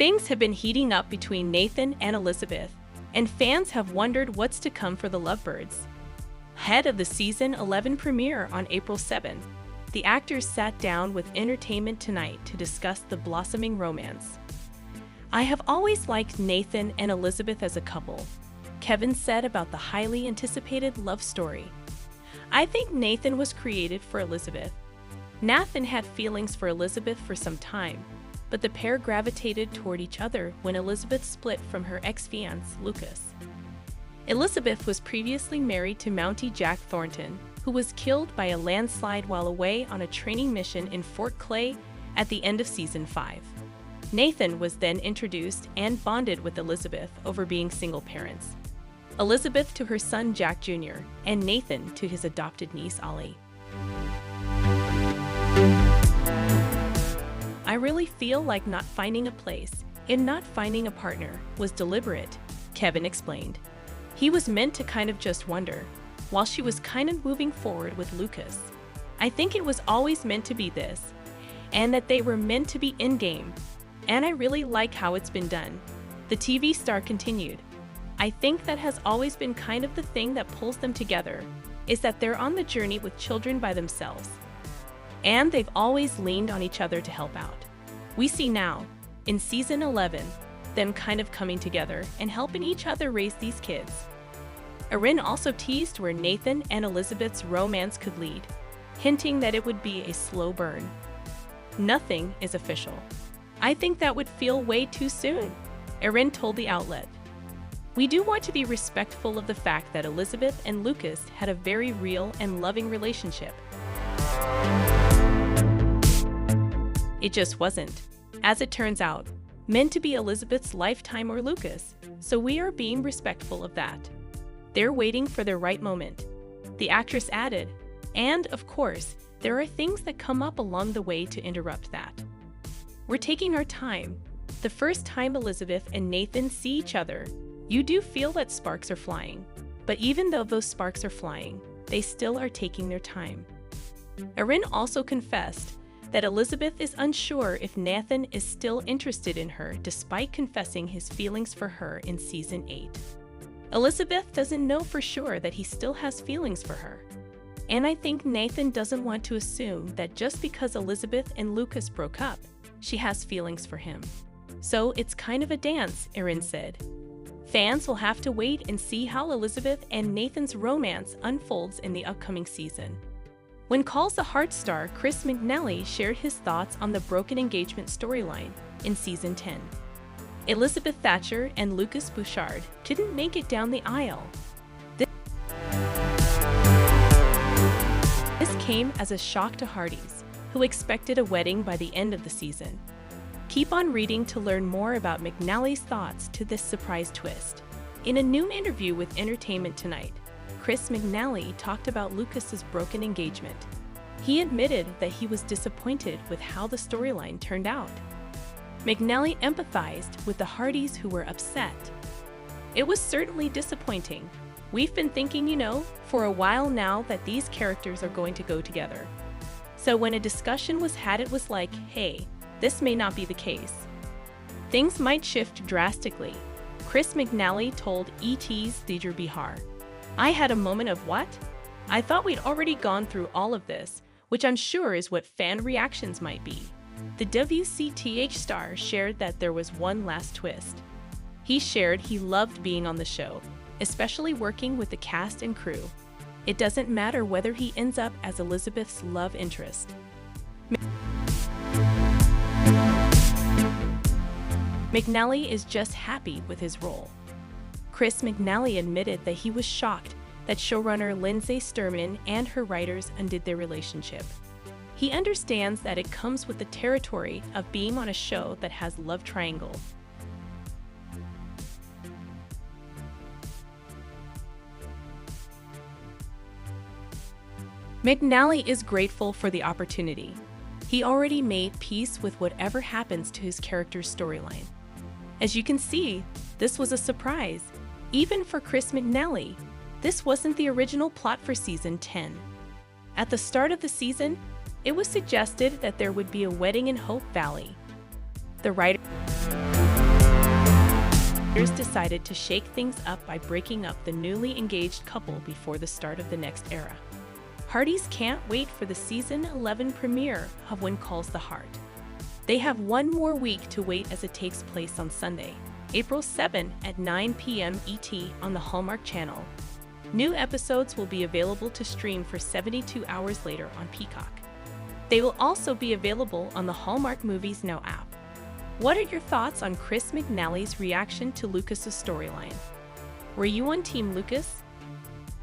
Things have been heating up between Nathan and Elizabeth, and fans have wondered what's to come for the lovebirds. Ahead of the season 11 premiere on April 7th, the actors sat down with Entertainment Tonight to discuss the blossoming romance. "I have always liked Nathan and Elizabeth as a couple," Kevin said about the highly anticipated love story. "I think Nathan was created for Elizabeth. Nathan had feelings for Elizabeth for some time, but the pair gravitated toward each other when Elizabeth split from her ex-fiance, Lucas. Elizabeth was previously married to Mountie Jack Thornton, who was killed by a landslide while away on a training mission in Fort Clay at the end of season 5. Nathan was then introduced and bonded with Elizabeth over being single parents. Elizabeth to her son Jack Jr., and Nathan to his adopted niece Ollie. I really feel like not finding a place and not finding a partner was deliberate," Kevin explained. "He was meant to kind of just wonder, while she was kind of moving forward with Lucas. I think it was always meant to be this, and that they were meant to be in-game, and I really like how it's been done." The TV star continued, "I think that has always been kind of the thing that pulls them together, is that they're on the journey with children by themselves. And they've always leaned on each other to help out. We see now, in season 11, them kind of coming together and helping each other raise these kids." Erin also teased where Nathan and Elizabeth's romance could lead, hinting that it would be a slow burn. "Nothing is official. I think that would feel way too soon," Erin told the outlet. "We do want to be respectful of the fact that Elizabeth and Lucas had a very real and loving relationship. It just wasn't, as it turns out, meant to be Elizabeth's lifetime or Lucas, so we are being respectful of that. They're waiting for their right moment," the actress added, "and, of course, there are things that come up along the way to interrupt that. We're taking our time. The first time Elizabeth and Nathan see each other, you do feel that sparks are flying, but even though those sparks are flying, they still are taking their time." Erin also confessed that Elizabeth is unsure if Nathan is still interested in her despite confessing his feelings for her in season 8. Elizabeth doesn't know for sure that he still has feelings for her. And I think Nathan doesn't want to assume that just because Elizabeth and Lucas broke up, she has feelings for him. So it's kind of a dance, Erin said. Fans will have to wait and see how Elizabeth and Nathan's romance unfolds in the upcoming season. When Calls the Heart star Chris McNally shared his thoughts on the broken engagement storyline in season 10. Elizabeth Thatcher and Lucas Bouchard didn't make it down the aisle. This came as a shock to Hardys, who expected a wedding by the end of the season. Keep on reading to learn more about McNally's thoughts to this surprise twist. In a new interview with Entertainment Tonight, Chris McNally talked about Lucas's broken engagement. He admitted that he was disappointed with how the storyline turned out. McNally empathized with the Hardys who were upset. "It was certainly disappointing. We've been thinking, for a while now that these characters are going to go together. So when a discussion was had, it was like, hey, this may not be the case. Things might shift drastically," Chris McNally told ET's Deidre Behar. "I had a moment of what? I thought we'd already gone through all of this, which I'm sure is what fan reactions might be." The WCTH star shared that there was one last twist. He shared he loved being on the show, especially working with the cast and crew. It doesn't matter whether he ends up as Elizabeth's love interest. McNally is just happy with his role. Chris McNally admitted that he was shocked that showrunner Lindsay Sturman and her writers undid their relationship. He understands that it comes with the territory of being on a show that has love triangle. McNally is grateful for the opportunity. He already made peace with whatever happens to his character's storyline. As you can see, this was a surprise. Even for Chris McNally, this wasn't the original plot for season 10. At the start of the season, it was suggested that there would be a wedding in Hope Valley. The writer Here's decided to shake things up by breaking up the newly engaged couple before the start of the next era. Hearties can't wait for the season 11 premiere of When Calls the Heart. They have one more week to wait as it takes place on Sunday, April 7 at 9 p.m. ET on the Hallmark channel. New episodes will be available to stream for 72 hours later on Peacock. They will also be available on the Hallmark Movies Now app. What are your thoughts on Chris McNally's reaction to Lucas's storyline? Were you on Team Lucas?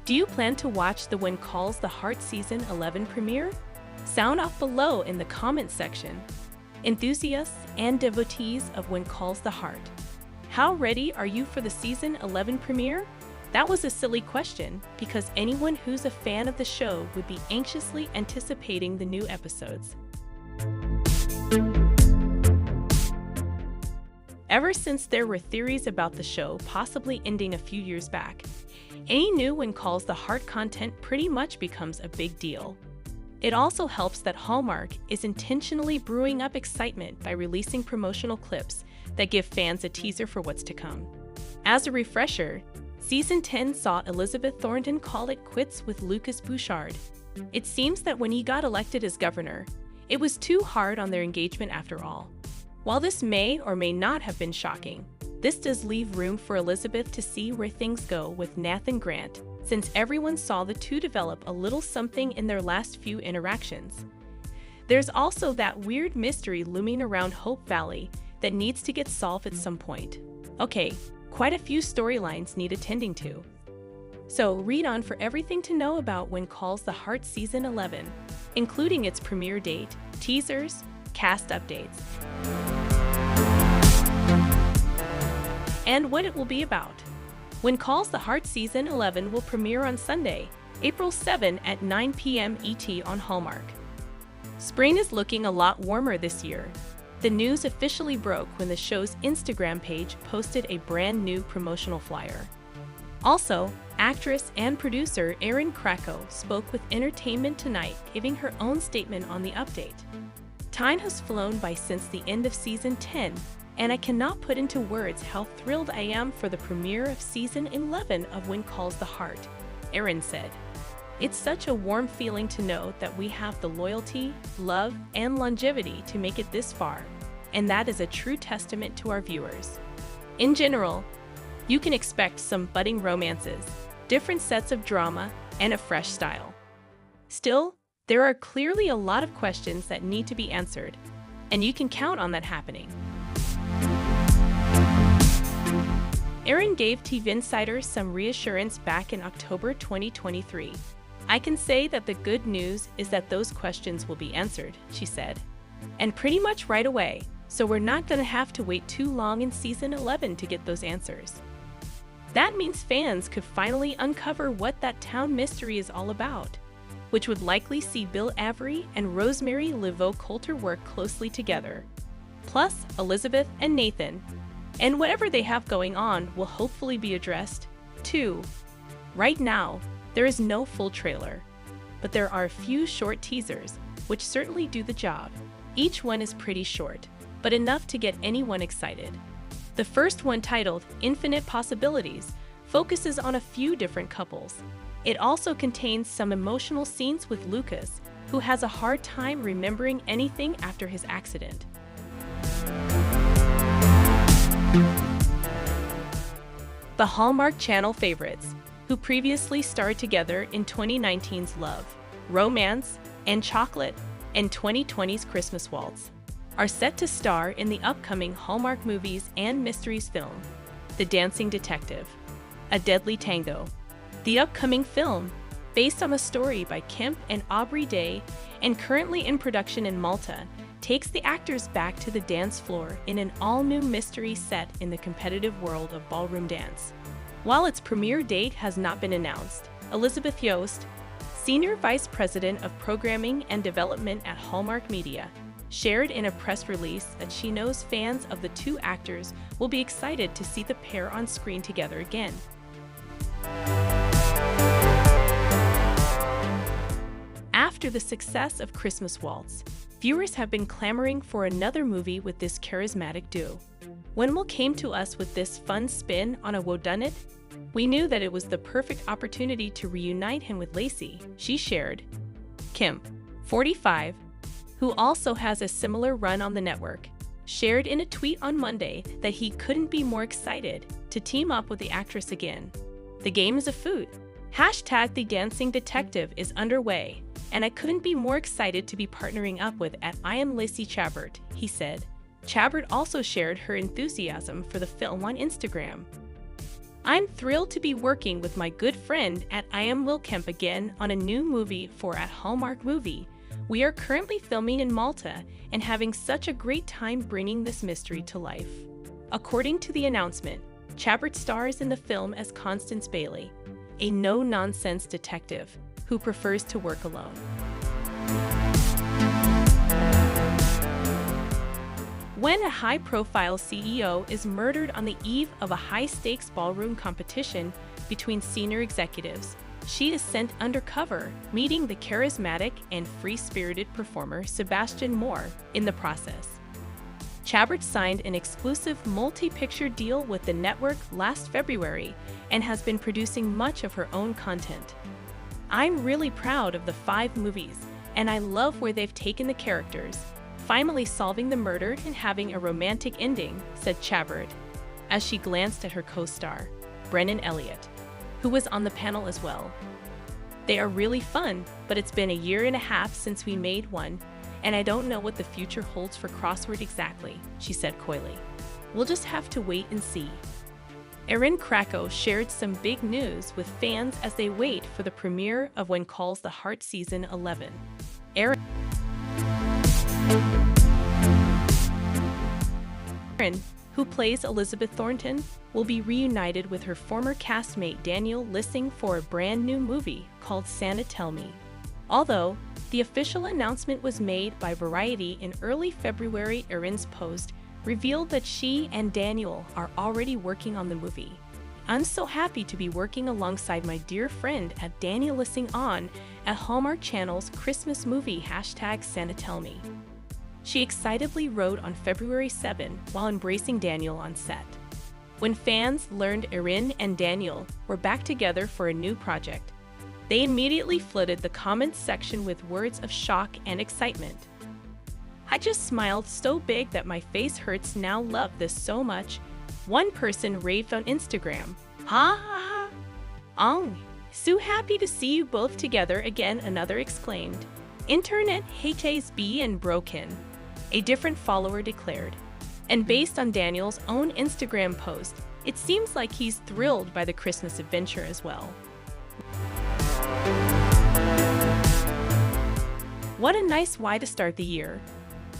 Do you plan to watch the When Calls the Heart Season 11 premiere? Sound off below in the comments section. Enthusiasts and devotees of When Calls the Heart, how ready are you for the Season 11 premiere? That was a silly question because anyone who's a fan of the show would be anxiously anticipating the new episodes. Ever since there were theories about the show possibly ending a few years back, any new When Calls the Heart content pretty much becomes a big deal. It also helps that Hallmark is intentionally brewing up excitement by releasing promotional clips that give fans a teaser for what's to come. As a refresher, Season 10 saw Elizabeth Thornton call it quits with Lucas Bouchard. It seems that when he got elected as governor, it was too hard on their engagement after all. While this may or may not have been shocking, this does leave room for Elizabeth to see where things go with Nathan Grant, since everyone saw the two develop a little something in their last few interactions. There's also that weird mystery looming around Hope Valley that needs to get solved at some point. Okay, quite a few storylines need attending to. So read on for everything to know about When Calls the Heart Season 11, including its premiere date, teasers, cast updates, and what it will be about. When Calls the Heart Season 11 will premiere on Sunday, April 7 at 9 p.m. ET on Hallmark. Spring is looking a lot warmer this year. The news officially broke when the show's Instagram page posted a brand new promotional flyer. Also, actress and producer Erin Krakow spoke with Entertainment Tonight, giving her own statement on the update. Time has flown by since the end of Season 10, and I cannot put into words how thrilled I am for the premiere of Season 11 of When Calls the Heart, Erin said. It's such a warm feeling to know that we have the loyalty, love, and longevity to make it this far, and that is a true testament to our viewers. In general, you can expect some budding romances, different sets of drama, and a fresh style. Still, there are clearly a lot of questions that need to be answered, and you can count on that happening. Erin gave TV Insiders some reassurance back in October 2023. I can say that the good news is that those questions will be answered, she said. And pretty much right away, so we're not going to have to wait too long in Season 11 to get those answers. That means fans could finally uncover what that town mystery is all about, which would likely see Bill Avery and Rosemary Laveau-Coulter work closely together. Plus, Elizabeth and Nathan, and whatever they have going on will hopefully be addressed, too. Right now, there is no full trailer, but there are a few short teasers, which certainly do the job. Each one is pretty short, but enough to get anyone excited. The first one, titled Infinite Possibilities, focuses on a few different couples. It also contains some emotional scenes with Lucas, who has a hard time remembering anything after his accident. The Hallmark Channel favorites, who previously starred together in 2019's Love, Romance, and Chocolate and 2020's Christmas Waltz, are set to star in the upcoming Hallmark Movies and Mysteries film, The Dancing Detective, A Deadly Tango. The upcoming film, based on a story by Kemp and Aubrey Day and currently in production in Malta, takes the actors back to the dance floor in an all-new mystery set in the competitive world of ballroom dance. While its premiere date has not been announced, Elizabeth Yost, Senior Vice President of Programming and Development at Hallmark Media, shared in a press release that she knows fans of the two actors will be excited to see the pair on screen together again. After the success of Christmas Waltz, Viewers have been clamoring for another movie with this charismatic duo. When Will came to us with this fun spin on a whodunit, we knew that it was the perfect opportunity to reunite him with Lacey, she shared. Kim, 45, who also has a similar run on the network, shared in a tweet on Monday that he couldn't be more excited to team up with the actress again. The game is afoot. Hashtag The Dancing Detective is underway, and I couldn't be more excited to be partnering up with at I Am Lacey Chabert, he said. Chabert also shared her enthusiasm for the film on Instagram. I'm thrilled to be working with my good friend at I Am Will Kemp again on a new movie for at Hallmark Movie. We are currently filming in Malta and having such a great time bringing this mystery to life. According to the announcement, Chabert stars in the film as Constance Bailey, a no-nonsense detective who prefers to work alone. When a high-profile CEO is murdered on the eve of a high-stakes ballroom competition between senior executives, she is sent undercover, meeting the charismatic and free-spirited performer Sebastian Moore in the process. Chabert signed an exclusive multi-picture deal with the network last February and has been producing much of her own content. I'm really proud of the 5 movies, and I love where they've taken the characters, finally solving the murder and having a romantic ending, said Chabert, as she glanced at her co-star, Brennan Elliott, who was on the panel as well. They are really fun, but it's been a year and a half since we made one, and I don't know what the future holds for Crossword exactly, she said coyly. We'll just have to wait and see. Erin Krakow shared some big news with fans as they wait for the premiere of When Calls the Heart Season 11. Erin, who plays Elizabeth Thornton, will be reunited with her former castmate Daniel Lissing for a brand new movie called Santa Tell Me. Although the official announcement was made by Variety in early February, Erin's post revealed that she and Daniel are already working on the movie. I'm so happy to be working alongside my dear friend at Daniel Lissing on at Hallmark Channel's Christmas movie #Santa Tell Me. She excitedly wrote on February 7 while embracing Daniel on set. When fans learned Erin and Daniel were back together for a new project, they immediately flooded the comments section with words of shock and excitement. I just smiled so big that my face hurts now, love this so much, one person raved on Instagram. Ha ha ha. So happy to see you both together again, another exclaimed. Internet hates being broken, a different follower declared. And based on Daniel's own Instagram post, it seems like he's thrilled by the Christmas adventure as well. What a nice way to start the year,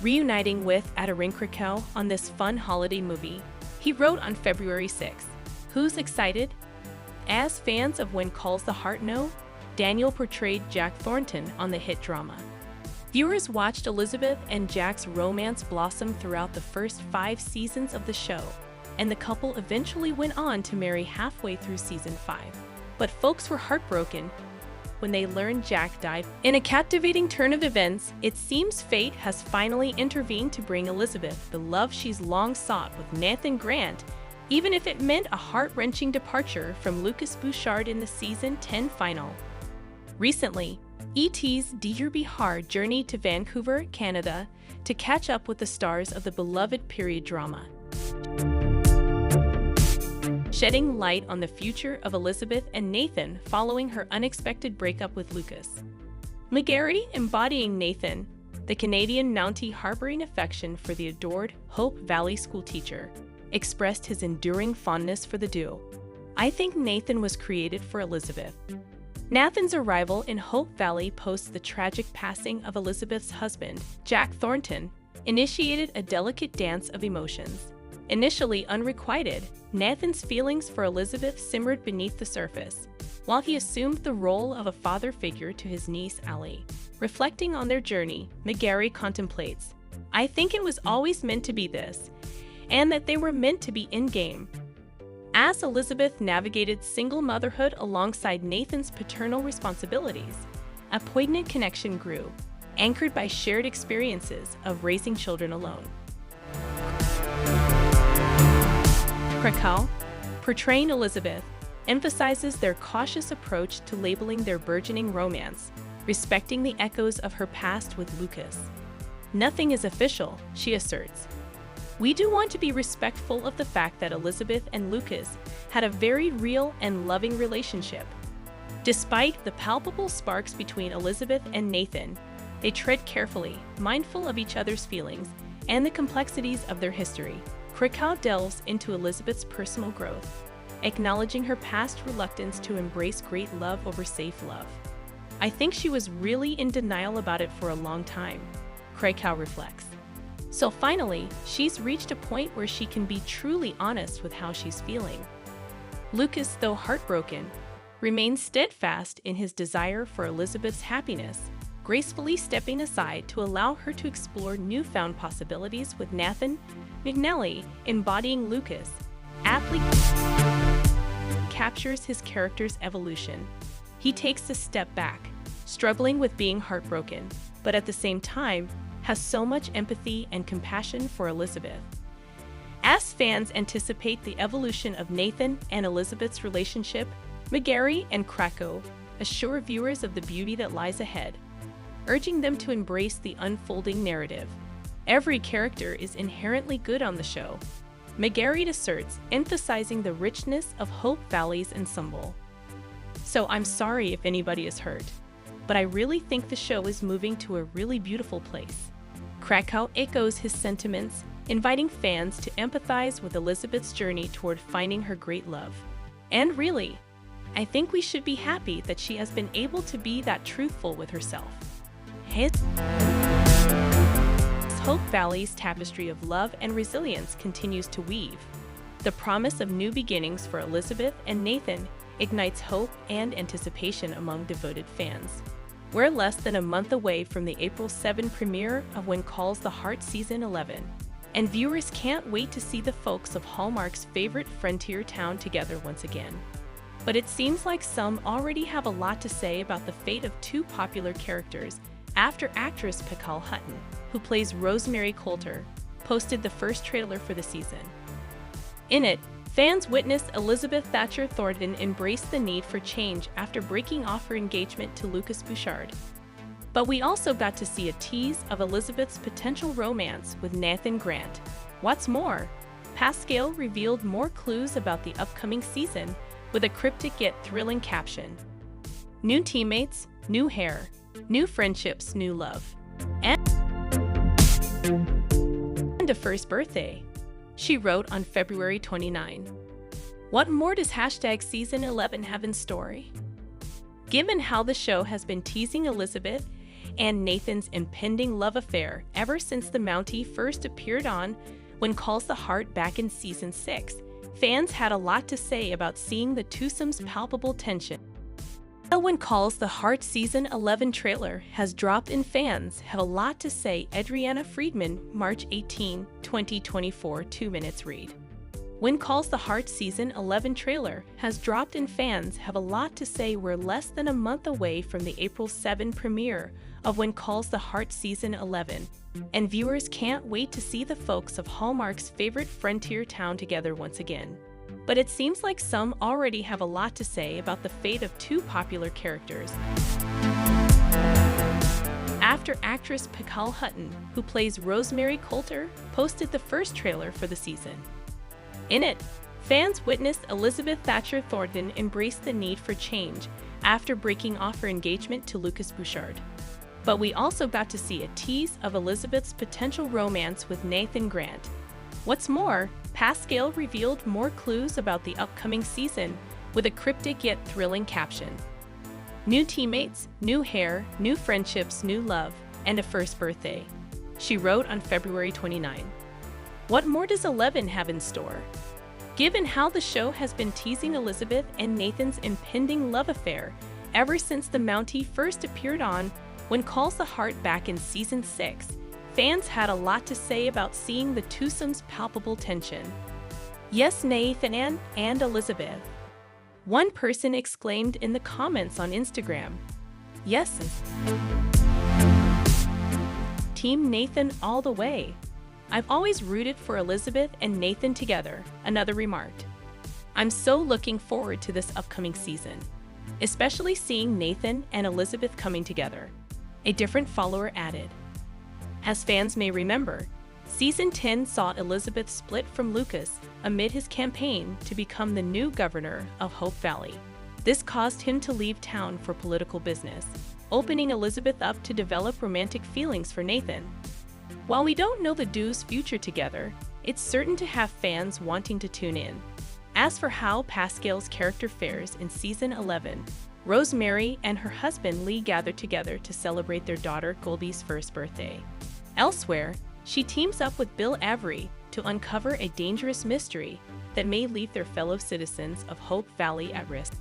reuniting with Erin Krakow on this fun holiday movie, he wrote on February 6th. Who's excited? As fans of When Calls the Heart know, Daniel portrayed Jack Thornton on the hit drama. Viewers watched Elizabeth and Jack's romance blossom throughout the first 5 seasons of the show, and the couple eventually went on to marry halfway through season 5. But folks were heartbroken when they learned Jack died. In a captivating turn of events, it seems fate has finally intervened to bring Elizabeth the love she's long sought with Nathan Grant, even if it meant a heart-wrenching departure from Lucas Bouchard in the season 10 final. Recently, E.T.'s Dear Bihar journeyed to Vancouver, Canada, to catch up with the stars of the beloved period drama, shedding light on the future of Elizabeth and Nathan following her unexpected breakup with Lucas. McGarry, embodying Nathan, the Canadian Mountie harboring affection for the adored Hope Valley schoolteacher, expressed his enduring fondness for the duo. I think Nathan was created for Elizabeth. Nathan's arrival in Hope Valley post the tragic passing of Elizabeth's husband, Jack Thornton, initiated a delicate dance of emotions. Initially unrequited, Nathan's feelings for Elizabeth simmered beneath the surface, while he assumed the role of a father figure to his niece Allie. Reflecting on their journey, McGarry contemplates, I think it was always meant to be this, and that they were meant to be in-game. As Elizabeth navigated single motherhood alongside Nathan's paternal responsibilities, a poignant connection grew. anchored by shared experiences of raising children alone. Krakow, portraying Elizabeth, emphasizes their cautious approach to labeling their burgeoning romance, respecting the echoes of her past with Lucas. "Nothing is official," she asserts. "We do want to be respectful of the fact that Elizabeth and Lucas had a very real and loving relationship. Despite the palpable sparks between Elizabeth and Nathan, they tread carefully, mindful of each other's feelings and the complexities of their history." Krakow delves into Elizabeth's personal growth, acknowledging her past reluctance to embrace great love over safe love. "I think she was really in denial about it for a long time," Krakow reflects. "So finally, she's reached a point where she can be truly honest with how she's feeling." Lucas, though heartbroken, remains steadfast in his desire for Elizabeth's happiness, gracefully stepping aside to allow her to explore newfound possibilities with Nathan McNally embodying Lucas, aptly captures his character's evolution. He takes a step back, struggling with being heartbroken, but at the same time has so much empathy and compassion for Elizabeth. As fans anticipate the evolution of Nathan and Elizabeth's relationship, McGarry and Krakow assure viewers of the beauty that lies ahead, urging them to embrace the unfolding narrative. "Every character is inherently good on the show," McGarry asserts, emphasizing the richness of Hope Valley's ensemble. "So I'm sorry if anybody is hurt, but I really think the show is moving to a really beautiful place." Krakow echoes his sentiments, inviting fans to empathize with Elizabeth's journey toward finding her great love. "And really, I think we should be happy that she has been able to be that truthful with herself." His Hope Valley's tapestry of love and resilience continues to weave. The promise of new beginnings for Elizabeth and Nathan ignites hope and anticipation among devoted fans. We're less than a month away from the April 7 premiere of When Calls the Heart Season 11, and viewers can't wait to see the folks of Hallmark's favorite frontier town together once again. But it seems like some already have a lot to say about the fate of two popular characters after actress Pikal Hutton, who plays Rosemary Coulter, posted the first trailer for the season. In it, fans witness Elizabeth Thatcher Thornton embrace the need for change after breaking off her engagement to Lucas Bouchard. But we also got to see a tease of Elizabeth's potential romance with Nathan Grant. What's more, Pascal revealed more clues about the upcoming season with a cryptic yet thrilling caption: "New teammates, new hair, new friendships, new love, and a first birthday," she wrote on February 29. What more does Season 11 have in store? Given how the show has been teasing Elizabeth and Nathan's impending love affair ever since the Mountie first appeared on When Calls the Heart back in Season 6, fans had a lot to say about seeing the twosome's palpable tension. The When Calls the Heart Season 11 trailer has dropped and fans have a lot to say. Adriana Friedman, March 18, 2024, 2 minutes read. When Calls the Heart Season 11 trailer has dropped and fans have a lot to say. We're less than a month away from the April 7 premiere of When Calls the Heart Season 11, and viewers can't wait to see the folks of Hallmark's favorite frontier town together once again. But it seems like some already have a lot to say about the fate of two popular characters. After actress Pikal Hutton, who plays Rosemary Coulter, posted the first trailer for the season. In it, fans witnessed Elizabeth Thatcher Thornton embrace the need for change after breaking off her engagement to Lucas Bouchard. But we also got to see a tease of Elizabeth's potential romance with Nathan Grant. What's more, Pascal revealed more clues about the upcoming season with a cryptic yet thrilling caption: "New teammates, new hair, new friendships, new love, and a first birthday," she wrote on February 29. What more does 11 have in store? Given how the show has been teasing Elizabeth and Nathan's impending love affair ever since the Mountie first appeared on When Calls the Heart back in Season 6, fans had a lot to say about seeing the twosome's palpable tension. "Yes, Nathan and Elizabeth," one person exclaimed in the comments on Instagram. "Yes." Team Nathan all the way. I've always rooted for Elizabeth and Nathan together, another remarked. I'm so looking forward to this upcoming season, especially seeing Nathan and Elizabeth coming together. A different follower added. As fans may remember, Season 10 saw Elizabeth split from Lucas amid his campaign to become the new governor of Hope Valley. This caused him to leave town for political business, opening Elizabeth up to develop romantic feelings for Nathan. While we don't know the duo's future together, it's certain to have fans wanting to tune in. As for how Pascal's character fares in Season 11, Rosemary and her husband Lee gather together to celebrate their daughter Goldie's first birthday. Elsewhere, she teams up with Bill Avery to uncover a dangerous mystery that may leave their fellow citizens of Hope Valley at risk.